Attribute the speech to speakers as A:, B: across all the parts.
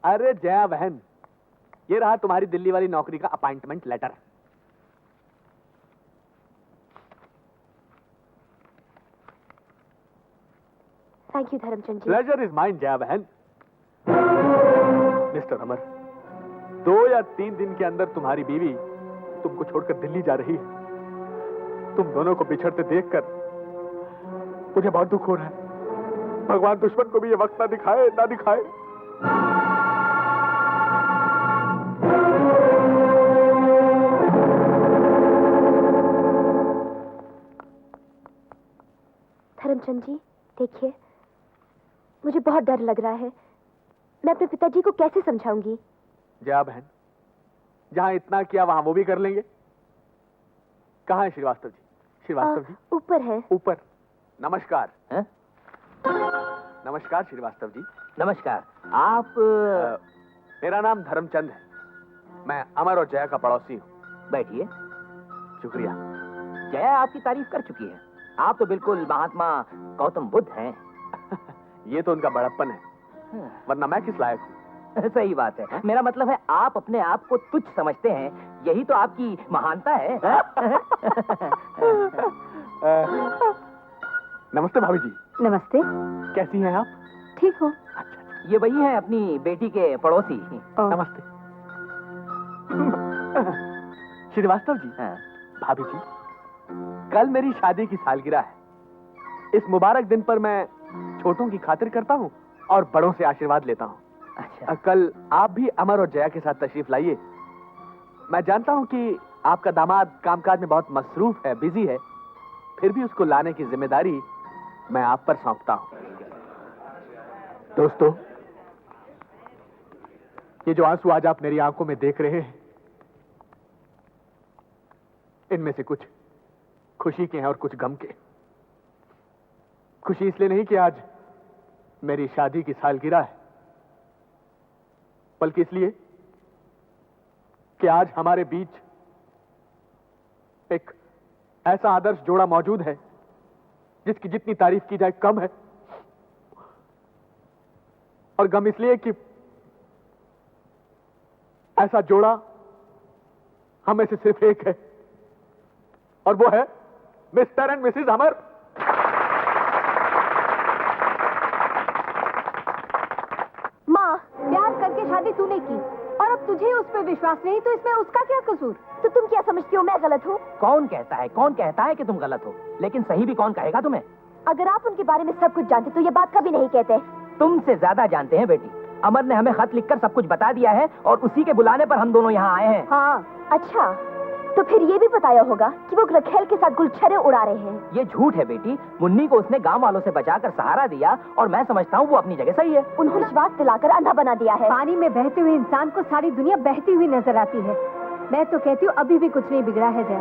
A: अरे जया बहन, ये रहा तुम्हारी दिल्ली वाली नौकरी का appointment letter.
B: Thank you Dharamchand ji.
A: Pleasure is mine Jaya बहन। मिस्टर अमर, 2 या 3 दिन के अंदर तुम्हारी बीवी तुमको छोड़कर दिल्ली जा रही है। तुम दोनों को बिछड़ते देखकर मुझे बहुत दुख हो रहा है। भगवान दुश्मन को भी ये वक्त ना दिखाए, ना दिखाए।
B: धर्मचंद जी देखिए, मुझे बहुत डर लग रहा है। मैं अपने पिताजी को कैसे समझाऊंगी?
A: जया बहन, जहां इतना किया वहां वो भी कर लेंगे। कहाँ है श्रीवास्तव जी? श्रीवास्तव जी
B: ऊपर है।
A: ऊपर। नमस्कार।
C: है?
A: नमस्कार श्रीवास्तव जी।
C: नमस्कार। आप
A: मेरा नाम धर्मचंद है। मैं अमर और जया का पड़ोसी हूँ।
C: बैठिए।
A: शुक्रिया।
C: जया आपकी तारीफ कर चुकी है। आप तो बिल्कुल महात्मा गौतम बुद्ध हैं।
A: ये तो उनका बड़प्पन है, वरना मैं किस लायक हूँ।
C: सही बात है। मेरा मतलब है आप अपने आप को तुच्छ समझते हैं, यही तो आपकी महानता है।
A: नमस्ते भाभी जी।
B: नमस्ते।
A: कैसी हैं आप?
B: ठीक हो?
A: अच्छा।
C: ये वही है अपनी बेटी के पड़ोसी।
A: नमस्ते। श्रीवास्तव जी। भाभी जी, कल मेरी शादी की सालगिरह है। इस मुबारक दिन पर मैं छोटों की खातिर करता हूँ और बड़ों से आशीर्वाद लेता हूँ।
C: अच्छा।
A: कल आप भी अमर और जया के साथ तशरीफ लाइए। मैं जानता हूँ कि आपका दामाद कामकाज में बहुत मसरूफ है, बिजी है, फिर भी उसको लाने की जिम्मेदारी मैं आप पर सौंपता हूँ। दोस्तों, ये जो आंसू आज आप मेरी आंखों में देख रहे हैं, इनमें से कुछ खुशी के हैं और कुछ गम के। खुशी इसलिए नहीं कि आज मेरी शादी की सालगिरह है, बल्कि इसलिए कि आज हमारे बीच एक ऐसा आदर्श जोड़ा मौजूद है जिसकी जितनी तारीफ की जाए कम है। और गम इसलिए कि ऐसा जोड़ा हमें से सिर्फ एक है, और वो है मिस्टर एंड मिसेस अमर।
B: माँ, प्यार करके शादी तूने की और अब तुझे उस पर विश्वास नहीं, तो इसमें उसका क्या कसूर? तो तुम क्या समझती हो मैं गलत हूँ?
C: कौन कहता है कि तुम गलत हो? लेकिन सही भी कौन कहेगा तुम्हें?
B: अगर आप उनके बारे में सब कुछ जानते तो ये बात कभी नहीं कहते।
C: तुमसे ज्यादा जानते हैं बेटी। अमर ने हमें खत लिखकर सब कुछ बता दिया है और उसी के बुलाने पर हम दोनों यहाँ आए हैं।
B: हाँ, अच्छा, तो फिर ये भी बताया होगा कि वो रखेल के साथ गुलछरे उड़ा रहे हैं।
C: ये झूठ है बेटी। मुन्नी को उसने गांव वालों से बचाकर सहारा दिया और मैं समझता हूँ वो अपनी जगह सही है।
B: उन्होंने विश्वास दिलाकर अंधा बना दिया है।
D: पानी में बहते हुए इंसान को सारी दुनिया बहती हुई नजर आती है। मैं तो कहती हूँ अभी भी कुछ नहीं बिगड़ा है जया।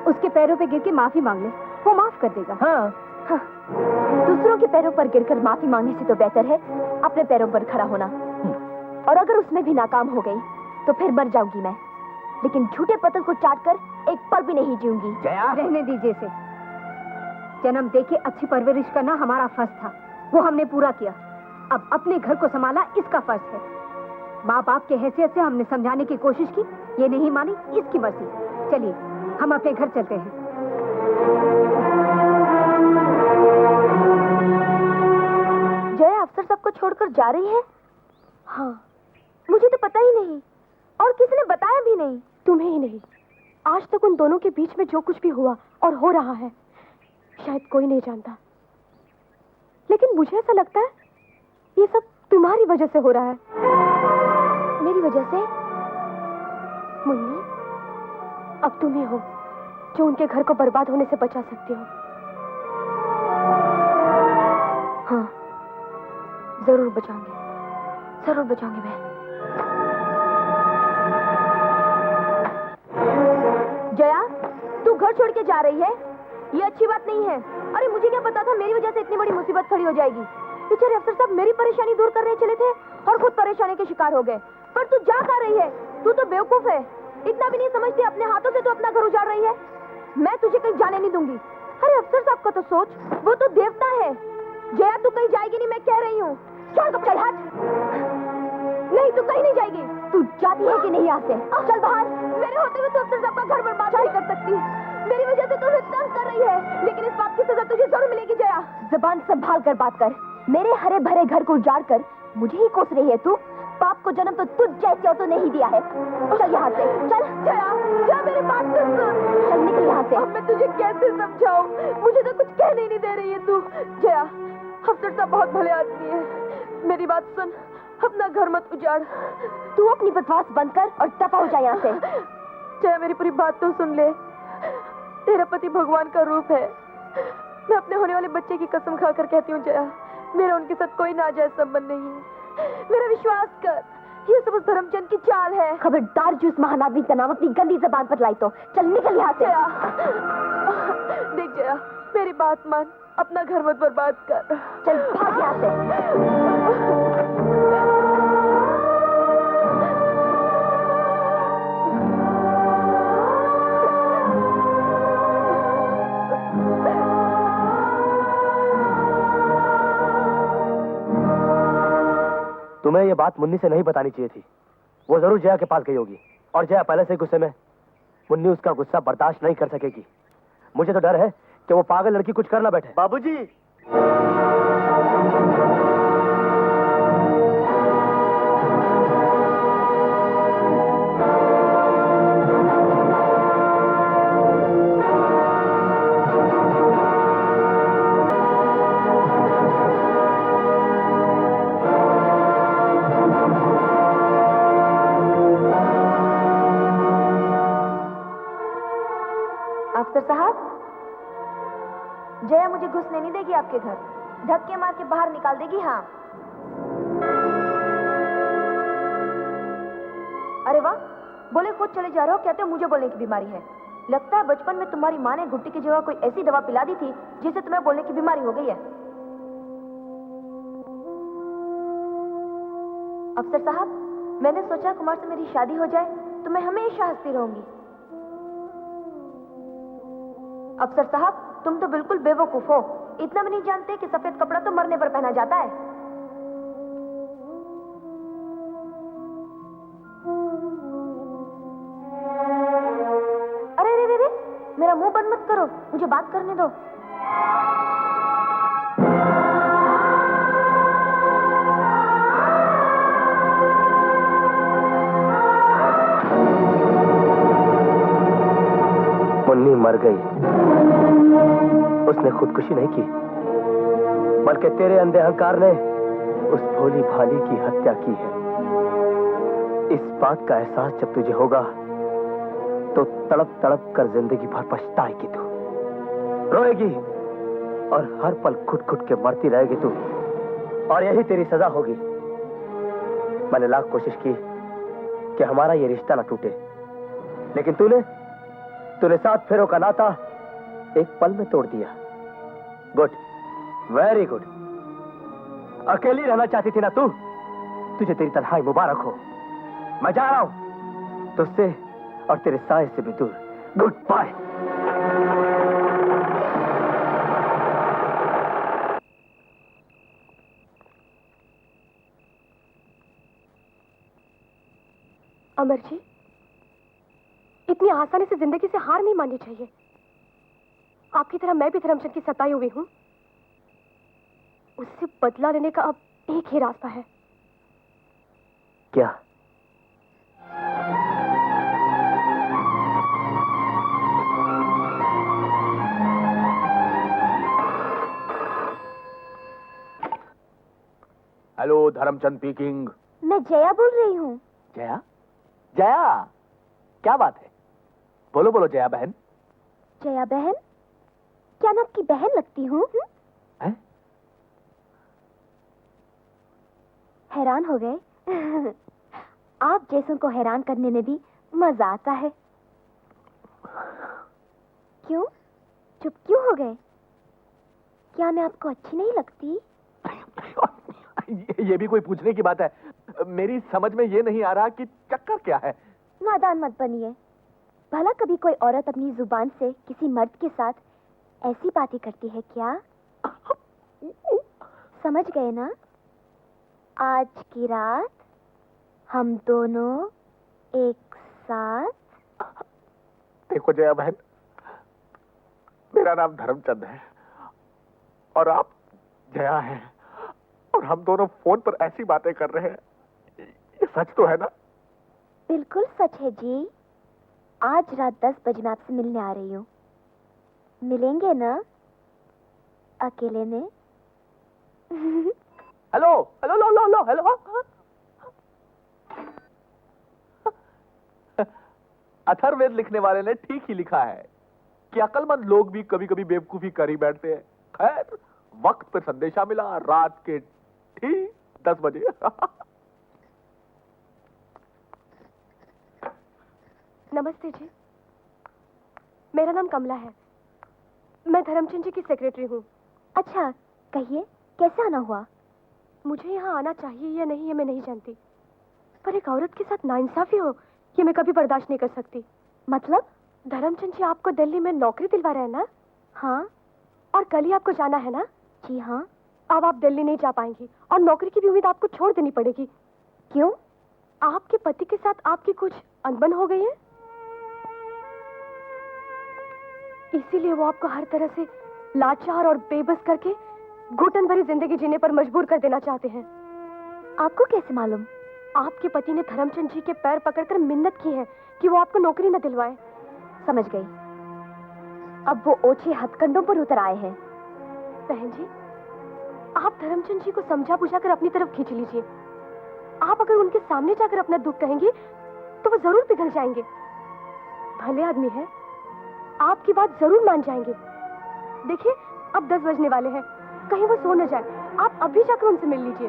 D: उसके पैरों पे गिर के माफी मांग ले, वो माफ कर देगा।
C: हाँ।
B: दूसरों के पैरों पर गिरकर माफी मांगने से तो बेहतर है अपने पैरों पर खड़ा होना। और अगर उसमें भी नाकाम हो गई तो फिर मर जाऊंगी मैं, लेकिन झूठे पत्थर को चाटकर एक पल भी नहीं जीऊंगी।
C: जया,
D: रहने दीजिए इसे। जन्म देके अच्छी परवरिश करना हमारा फर्ज था, वो हमने पूरा किया। अब अपने घर को संभाला इसका फर्ज है। माँ बाप के हैसियत से हमने समझाने की कोशिश की, ये नहीं मानी, इसकी मर्जी। चलिए हम अपने घर चलते हैं।
B: जया अफसर सबको छोड़कर जा रही है? हाँ, मुझे तो पता ही नहीं और किसी ने बताया भी नहीं। तुम्हें ही नहीं, आज तक उन दोनों के बीच में जो कुछ भी हुआ और हो रहा है शायद कोई नहीं जानता, लेकिन मुझे ऐसा लगता है ये सब तुम्हारी वजह से हो रहा है। मेरी वजह से? मुन्नी, अब तुम ही हो जो उनके घर को बर्बाद होने से बचा सकती हो। हाँ, जरूर बचाऊंगी, जरूर बचाऊंगी मैं। जया, तू घर छोड़ के जा रही है? ये अच्छी बात नहीं है। अरे मुझे क्या पता था मेरी वजह से इतनी बड़ी मुसीबत खड़ी हो जाएगी। बेचारे अफसर साहब मेरी परेशानी दूर करने चले थे और खुद परेशानी के शिकार हो गए। पर तू जा कहाँ रही है? तू तो बेवकूफ है, इतना भी नहीं समझती, अपने हाथों से तो अपना घर उजाड़ रही है। मैं तुझे कहीं जाने नहीं दूंगी। अरे अफसर साहब का तो सोच, वो तो देवता है। जया तू कहीं जाएगी नहीं, मैं कह रही हूँ। छोड़, चल हट। नहीं, तू कहीं नहीं जाएगी। तू जाती है कि नहीं यहाँ से? चल बाहर। मेरे होते हुए तू अफसर साहब का घर बर्बाद नहीं कर सकती। मेरी वजह से तू उन्हें तंग कर रही है, लेकिन इस बात की सजा तुझे जरूर मिलेगी जया। जुबान संभाल कर बात कर। मेरे हरे भरे घर को उजाड़ कर मुझे ही कोस रही है तू। बाप को जन्म तो तुझ जैसे तो नहीं दिया है। चल यहाँ से, चल। जया, जया मेरी बात तो सुन। चल निकल यहाँ से। अब मैं तुझे कैसे समझाऊं? मुझे तो कुछ कहने नहीं दे रही है तू। जया, अफसर साहब बहुत भले आदमी है, मेरी बात सुन। अपना घर मत उजाड़। तू अपनी बकवास बंद कर और दफा हो जाए यहाँ से। जया मेरी पूरी बात तो सुन ले। तेरा पति भगवान का रूप है। मैं अपने होने वाले बच्चे की कसम खाकर कहती हूँ जया, मेरा उनके साथ कोई नाजायज संबंध नहीं है। मेरा विश्वास कर, ये सब उस धर्मचंद की चाल है। खबरदार जो इस महान आदमी का नाम अपनी गंदी जबान पर लाई तो चल निकल यहाँ से। देख जया, मेरी बात मान, अपना घर मत बर्बाद कर। चल भाग यहाँ से।
C: तुम्हें ये बात मुन्नी से नहीं बतानी चाहिए थी। वो जरूर जया के पास गई होगी और जया पहले से गुस्से में। मुन्नी उसका गुस्सा बर्दाश्त नहीं कर सकेगी। मुझे तो डर है कि वो पागल लड़की कुछ कर ना बैठे।
A: बाबूजी,
B: अफसर साहब, जया मुझे घुसने नहीं देगी आपके घर। धक्के मार के बाहर निकाल देगी। हाँ। अरे वाह, बोले खुद चले जा रहे हो, कहते हो मुझे बोलने की बीमारी है। लगता है बचपन में तुम्हारी माँ ने घुट्टी की जगह कोई ऐसी दवा पिला दी थी जिससे तुम्हें बोलने की बीमारी हो गई है। अफसर साहब, मैंने सोचा कुमार से मेरी शादी हो जाए तो मैं हमेशा हंसती रहूंगी। अफसर साहब, तुम तो बिल्कुल बेवकूफ हो। इतना भी नहीं जानते कि सफेद कपड़ा तो मरने पर पहना जाता है। अरे रे रे रे, मेरा मुंह बंद मत करो, मुझे बात करने दो।
C: मुन्नी मर गई। उसने खुदकुशी नहीं की, बल्कि तेरे अंधे अहंकार ने उस भोली भाली की हत्या की है। इस बात का एहसास जब तुझे होगा तो तड़प तड़प कर जिंदगी भर पछताएगी तू, रोएगी और हर पल घुट घुट के मरती रहेगी तू, और यही तेरी सजा होगी। मैंने लाख कोशिश की कि हमारा ये रिश्ता ना टूटे, लेकिन तूने 7 फेरों का नाता एक पल में तोड़ दिया। Good, very good. अकेली रहना चाहती थी ना तू? तुझे तेरी तन्हाई मुबारक हो। मैं जा रहा हूं तुझसे और तेरे साए से भी दूर। Good bye.
B: अमर जी, इतनी आसानी से जिंदगी से हार नहीं माननी चाहिए। आपकी तरह मैं भी धर्मचंद की सताई हुई हूँ। उससे बदला लेने का अब एक ही रास्ता है।
C: क्या?
A: Hello, Dharamchand speaking.
B: मैं जया बोल रही हूँ।
A: जया? जया, क्या बात है? बोलो बोलो जया बहन।
B: जया बहन? क्या मैं आपकी बहन लगती हूँ? हैरान हो गए? आप जैसों को हैरान करने में भी मजा आता है। क्यों? चुप क्यों हो गए? क्या मैं आपको अच्छी नहीं लगती?
A: ये भी कोई पूछने की बात है? मेरी समझ में ये नहीं आ रहा कि चक्कर क्या है।
B: नादान मत बनिए। भला कभी कोई औरत अपनी जुबान से किसी मर्द के साथ ऐसी बातें करती है क्या? समझ गए ना? आज की रात हम दोनों एक साथ।
A: देखो जया बहन, मेरा नाम धर्मचंद है और आप जया हैं, और हम दोनों फोन पर ऐसी बातें कर रहे हैं, ये सच तो है ना?
B: बिल्कुल सच है जी। आज रात 10 बजे मैं आपसे मिलने आ रही हूँ। मिलेंगे ना अकेले में?
A: हेलो हेलो लो लो लो हेलो। अथर्ववेद लिखने वाले ने ठीक ही लिखा है कि अक्लमंद लोग भी कभी कभी बेवकूफी कर ही बैठते हैं। खैर, वक्त पर संदेशा मिला रात के ठीक 10 बजे।
B: नमस्ते जी, मेरा नाम कमला है। मैं धर्मचंद जी की सेक्रेटरी हूँ। अच्छा, कहिए कैसे आना हुआ? मुझे यहाँ आना चाहिए या नहीं ये मैं नहीं जानती, पर एक औरत के साथ नाइंसाफी हो ये मैं कभी बर्दाश्त नहीं कर सकती। मतलब? धर्मचंद जी आपको दिल्ली में नौकरी दिलवा रहे हैं ना? हाँ। और कल ही आपको जाना है ना? जी हाँ। अब आप दिल्ली नहीं जा पाएंगी और नौकरी की भी उम्मीद आपको छोड़ देनी पड़ेगी। क्यों? आपके पति के साथ आपकी कुछ अनबन हो गई है, इसीलिए वो आपको हर तरह से लाचार और बेबस करके घुटन भरी जिंदगी जीने पर मजबूर कर देना चाहते हैं। आपको कैसे मालूम? आपके पति ने धर्मचंद जी के पैर पकड़कर मिन्नत की है कि वो आपको नौकरी न दिलवाए। समझ गई। अब वो ओछे हथकंडों पर उतर आए हैं। बहन जी, आप धर्मचंद जी को समझा बुझा कर अपनी तरफ खींच लीजिए। आप अगर उनके सामने जाकर अपना दुख कहेंगी तो वो जरूर पिघल जाएंगे। भले आदमी है, आपकी बात जरूर मान जाएंगे। देखिए, अब 10 बजने वाले हैं, कहीं वो सो न जाए। आप अभी जाकर उनसे मिल लीजिए।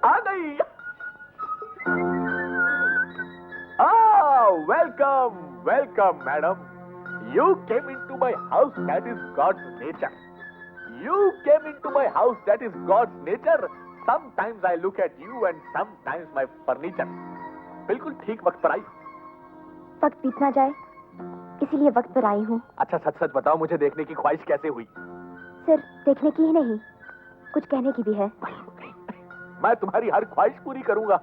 A: आ गई। Welcome welcome madam. You came into my house, that is God's nature. You came into my house, that is God's nature. Sometimes I look at you and sometimes my furniture. बिल्कुल ठीक वक्त पर आई।
B: वक्त बीत ना जाए इसीलिए वक्त पर आई हूँ।
A: अच्छा, सच सच बताओ, मुझे देखने की ख्वाहिश कैसे हुई?
B: सिर्फ देखने की ही नहीं, कुछ कहने की भी है।
A: मैं तुम्हारी हर ख्वाहिश पूरी करूंगा।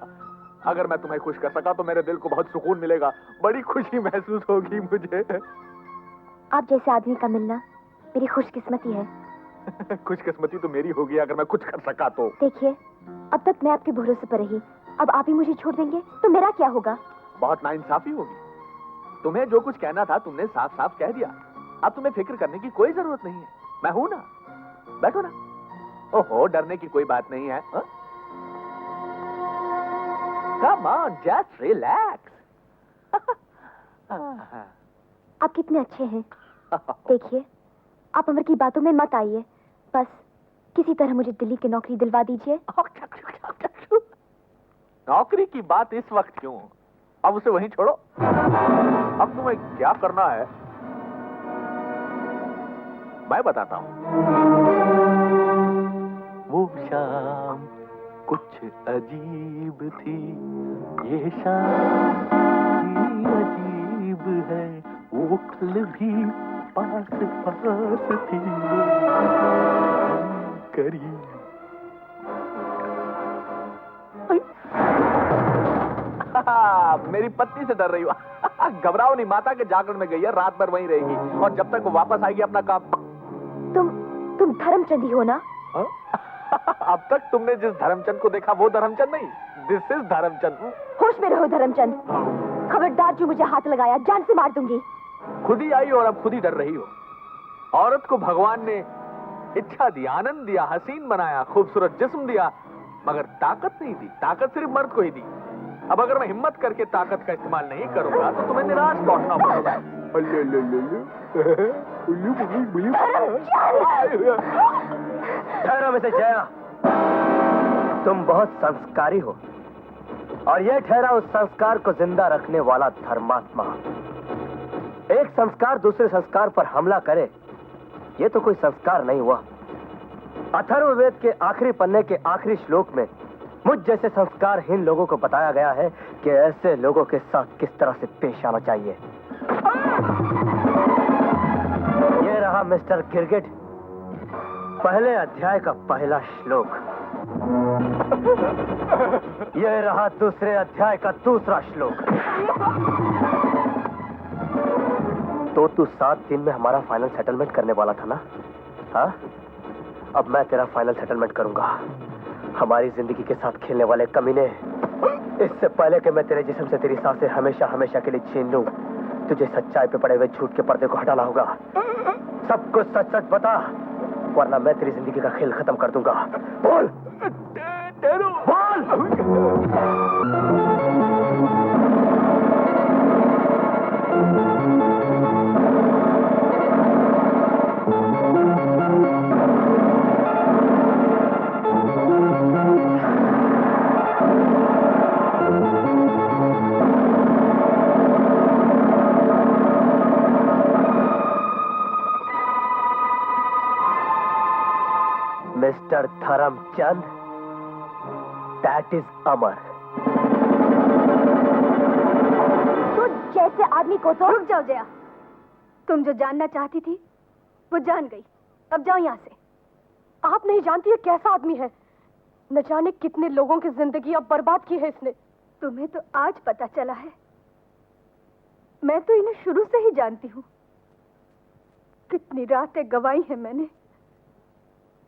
A: अगर मैं तुम्हें खुश कर सका तो मेरे दिल को बहुत सुकून मिलेगा, बड़ी खुशी महसूस होगी मुझे।
B: आप जैसे आदमी का मिलना मेरी खुशकिस्मती है।
A: खुशकिस्मती तो मेरी होगी अगर मैं कुछ कर सका तो।
B: देखिए, अब तक मैं आपके भरोसे पर रही, अब आप ही मुझे छोड़ देंगे तो मेरा क्या होगा?
A: बहुत नाइंसाफी होगी। तुम्हें जो कुछ कहना था तुमने साफ साफ कह दिया। अब तुम्हें फिक्र करने की कोई जरूरत नहीं है, मैं हूं ना। बैठो ना। ओहो, डरने की कोई बात नहीं है। Come on, just relax.
B: आप कितने अच्छे हैं। देखिए, आप अमर की बातों में मत आइए, बस किसी तरह मुझे दिल्ली की नौकरी दिलवा दीजिए।
A: नौकरी की बात इस वक्त क्यों? अब उसे वहीं छोड़ो। अब तुम्हें क्या करना है मैं बताता हूं। वो शाम कुछ अजीब थी, ये शाम भी अजीब है, वो कल भी पास पास थी, करीब। मेरी पत्नी से डर रही हो? घबराओ नहीं, माता के जागरण में गई है, रात भर वहीं रहेगी और जब तक वो वापस आएगी अपना काम।
B: तुम धर्मचंद ही हो ना?
A: अब तक तुमने जिस धर्मचंद को देखा वो धर्मचंद नहीं, दिस इज धर्मचंद।
B: होश में रहो धर्मचंद, खबरदार जो मुझे हाथ लगाया जान से मार दूंगी।
A: खुद ही आई और अब खुद ही डर रही हो। औरत को भगवान ने इच्छा दी, आनंद दिया, हसीन बनाया, खूबसूरत जिस्म दिया, मगर ताकत नहीं दी। ताकत सिर्फ मर्द को ही दी। अब अगर मैं हिम्मत करके ताकत का इस्तेमाल नहीं करूंगा तो तुम्हें निराश लौटना पड़ेगा।
C: ठहरो मिसेस जया, तुम बहुत संस्कारी हो और यह ठहरा उस संस्कार को जिंदा रखने वाला धर्मात्मा। एक संस्कार दूसरे संस्कार पर हमला करे, यह तो कोई संस्कार नहीं हुआ। अथर्ववेद के आखिरी पन्ने के आखिरी श्लोक में मुझ जैसे संस्कारहीन लोगों को बताया गया है कि ऐसे लोगों के साथ किस तरह से पेश आना चाहिए। ये रहा मिस्टर गिरगिट, पहले अध्याय का पहला श्लोक। यह रहा दूसरे अध्याय का दूसरा श्लोक। तो तू 7 दिन में हमारा फाइनल सेटलमेंट करने वाला था ना? हाँ? अब मैं तेरा फाइनल सेटलमेंट करूंगा। हमारी जिंदगी के साथ खेलने वाले कमीने, इससे पहले कि मैं तेरे जिस्म से तेरी सांसें हमेशा हमेशा के लिए छीन लूं, तुझे सच्चाई पे पड़े हुए झूठ के पर्दे को हटाना होगा। सब कुछ सच सच बता, वरना मैं तेरी जिंदगी का खेल खत्म कर दूंगा। बोल बोल। मिस्टर धर्मचंद, दैट इज अमर।
B: तो जैसे आदमी को तो
D: रुक जाओ जया। तुम जो जानना चाहती थी वो जान गई। अब जाओ यहाँ से।
B: आप नहीं जानती है कैसा आदमी है। न जाने कितने लोगों की जिंदगी अब बर्बाद की है इसने।
D: तुम्हें तो आज पता चला है। मैं तो इन्हें शुरू से ही जानती हूँ। कितनी रातें गवाई है मैंने,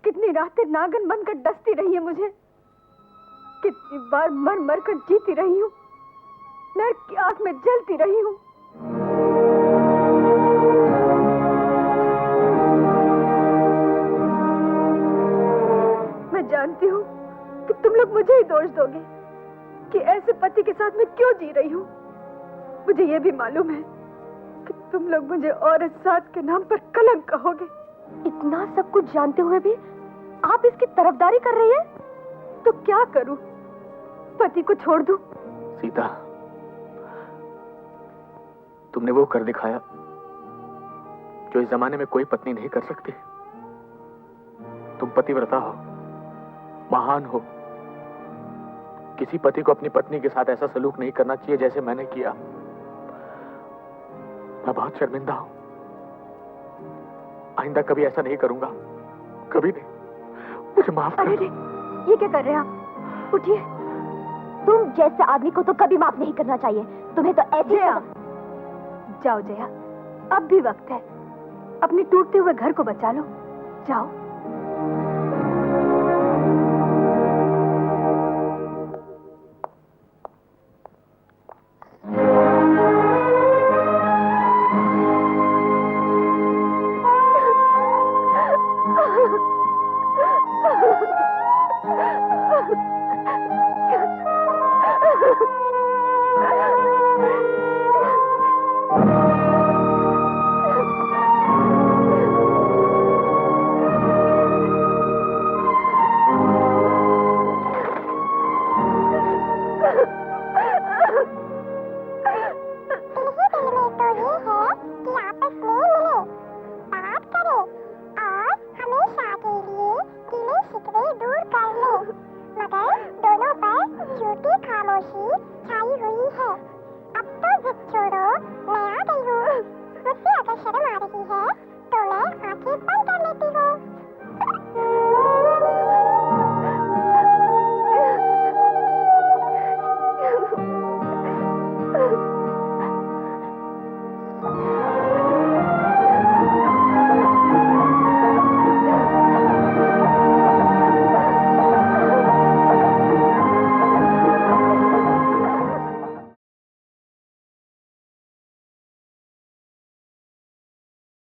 D: कितनी रातें नागन बनकर डसती रही है मुझे, कितनी बार मर मर कर जीती रही हूँ, नरक की आग में जलती रही हूँ। मैं जानती हूँ कि तुम लोग मुझे ही दोष दोगे कि ऐसे पति के साथ मैं क्यों जी रही हूँ। मुझे ये भी मालूम है कि तुम लोग मुझे औरत साथ के नाम पर कलंक कहोगे।
B: इतना सब कुछ जानते हुए भी आप इसकी तरफदारी कर रही है?
D: तो क्या करूं? पति को छोड़ दूं?
A: सीता, तुमने वो कर दिखाया जो इस जमाने में कोई पत्नी नहीं कर सकती। तुम पतिव्रता हो, महान हो। किसी पति को अपनी पत्नी के साथ ऐसा सलूक नहीं करना चाहिए जैसे मैंने किया। मैं बहुत शर्मिंदा हूं। आइंदा कभी ऐसा नहीं करूंगा, कभी नहीं। मुझे माफ कर।
B: अरे ये क्या कर रहे हैं आप? उठिए। तुम जैसे आदमी को तो कभी माफ नहीं करना चाहिए। तुम्हें तो ऐसे
D: जाओ जया, अब भी वक्त है। अपने टूटते हुए घर को बचा लो। जाओ।
E: छोड़ो, मैं आ गई हूँ। मुझसे अगर शर्म आ रही है तो मैं आंखें